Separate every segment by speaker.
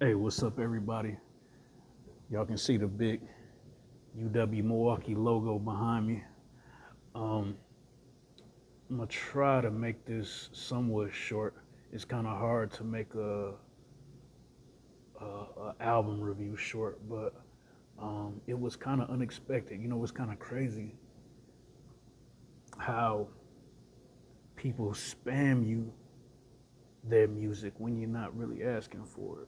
Speaker 1: Hey, what's up, everybody? Y'all can see the big UW Milwaukee logo behind me. Um, I'm gonna try to make this somewhat short. It's kind of hard to make a album review short, but it was kind of unexpected. It's kind of crazy how people spam you their music when you're not really asking for it,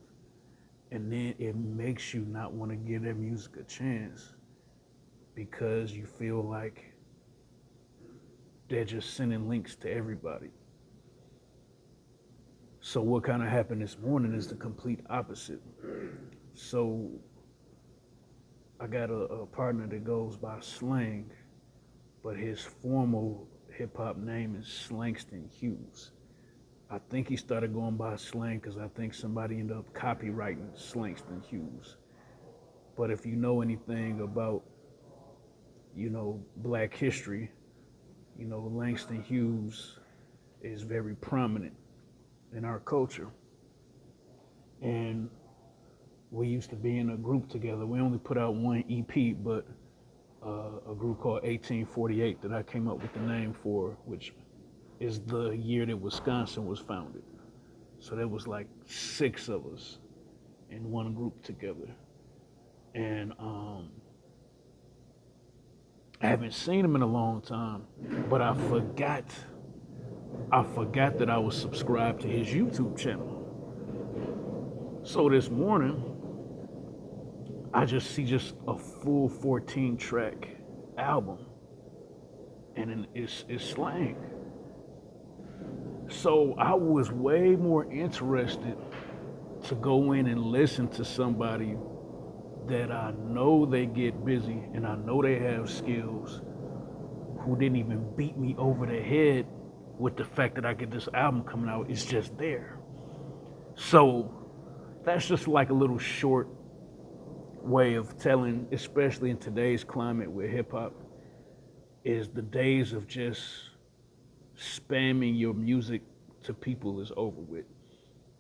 Speaker 1: and then it makes you not want to give their music a chance because you feel like they're just sending links to everybody. So what kind of happened this morning is the complete opposite. So I got a partner that goes by Slang, but his formal hip hop name is Slangston Hughes. I think he started going by Slang because I think somebody ended up copyrighting Slangston Hughes. But if you know anything about, black history, Langston Hughes is very prominent in our culture. And we used to be in a group together. We only put out one EP, but a group called 1848 that I came up with the name for, which is the year that Wisconsin was founded. So there was like six of us in one group together. And I haven't seen him in a long time, but I forgot that I was subscribed to his YouTube channel. So this morning, I just see just a full 14 track album, and it's Slang. So I was way more interested to go in and listen to somebody that I know they get busy and I know they have skills, who didn't even beat me over the head with the fact that I get this album coming out. It's just there. So that's just like a little short way of telling, especially in today's climate with hip hop, is the days of just spamming your music to people is over with.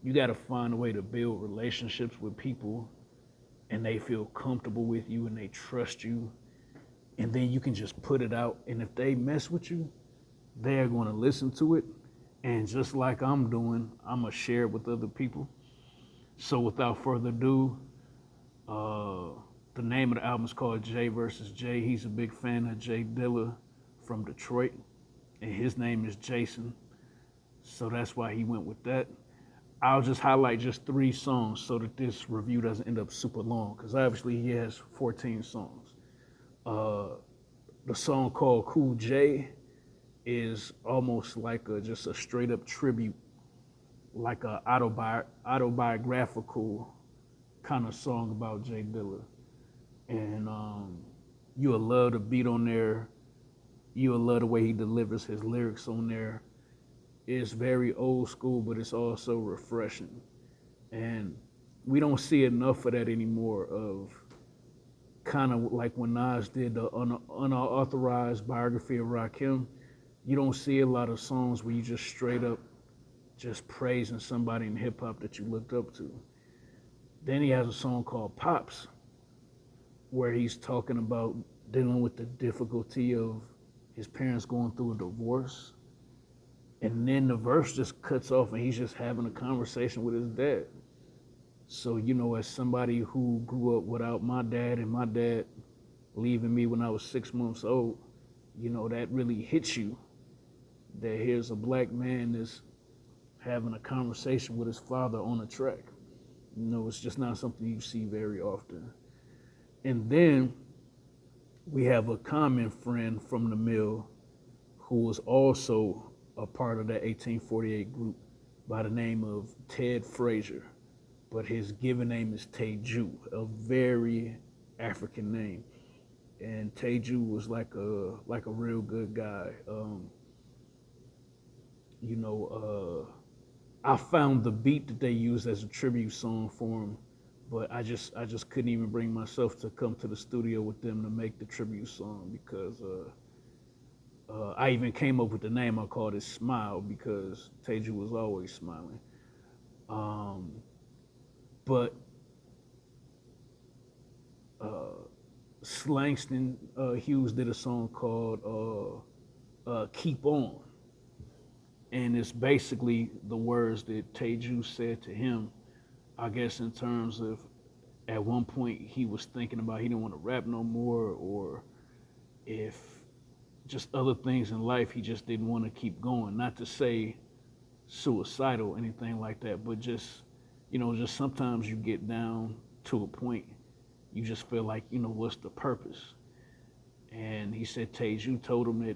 Speaker 1: You got to find a way to build relationships with people and they feel comfortable with you and they trust you. And then you can just put it out. And if they mess with you, they're going to listen to it. And just like I'm doing, I'm going to share it with other people. So without further ado, the name of the album is called Jay versus Jay. He's a big fan of Jay Dilla from Detroit, and his name is Jason. So that's why he went with that. I'll just highlight just 3 songs so that this review doesn't end up super long, because obviously he has 14 songs. The song called Cool J is almost like just a straight up tribute, like a autobiographical kind of song about Jay Dilla. And you'll love the beat on there. You'll love the way he delivers his lyrics on there. It's very old school, but it's also refreshing. And we don't see enough of that anymore, of kind of like when Nas did the unauthorized biography of Rakim. You don't see a lot of songs where you just straight up just praising somebody in hip hop that you looked up to. Then he has a song called Pops, where he's talking about dealing with the difficulty of his parents going through a divorce. And then the verse just cuts off and he's just having a conversation with his dad. So, as somebody who grew up without my dad and my dad leaving me when I was 6 months old, that really hits you. That here's a black man that's having a conversation with his father on a track. It's just not something you see very often. And then we have a common friend from the mill who was also a part of that 1848 group by the name of Ted Frazier, but his given name is Teju, a very African name. And Teju was like a real good guy. I found the beat that they used as a tribute song for him, but I just couldn't even bring myself to come to the studio with them to make the tribute song, because I even came up with the name. I called it Smile because Teju was always smiling. But Slangston Hughes did a song called "Keep On," and it's basically the words that Teju said to him. I guess in terms of at one point he was thinking about he didn't want to rap no more, or if just other things in life he just didn't want to keep going. Not to say suicidal or anything like that, but just just sometimes you get down to a point you just feel like what's the purpose. And he said Teju told him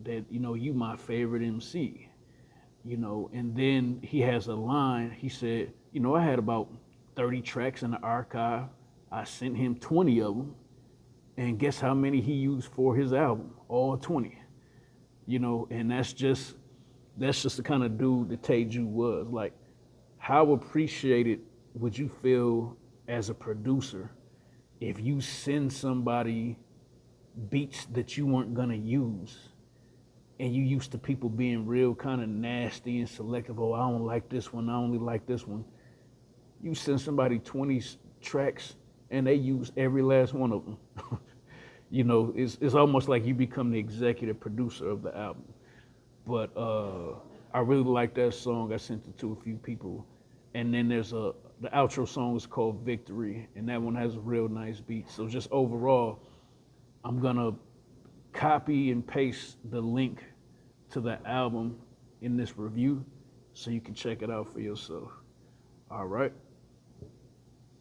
Speaker 1: that you my favorite MC, and then he has a line. He said, I had about 30 tracks in the archive. I sent him 20 of them, and guess how many he used for his album? All 20. And that's just the kind of dude that Teju was. Like, how appreciated would you feel as a producer if you send somebody beats that you weren't gonna use, and you used to people being real kind of nasty and selective? Oh, I don't like this one, I only like this one. You send somebody 20 tracks and they use every last one of them. It's almost like you become the executive producer of the album. But I really like that song. I sent it to a few people. And then the outro song is called Victory, and that one has a real nice beat. So just overall, I'm gonna copy and paste the link to the album in this review so you can check it out for yourself. All right.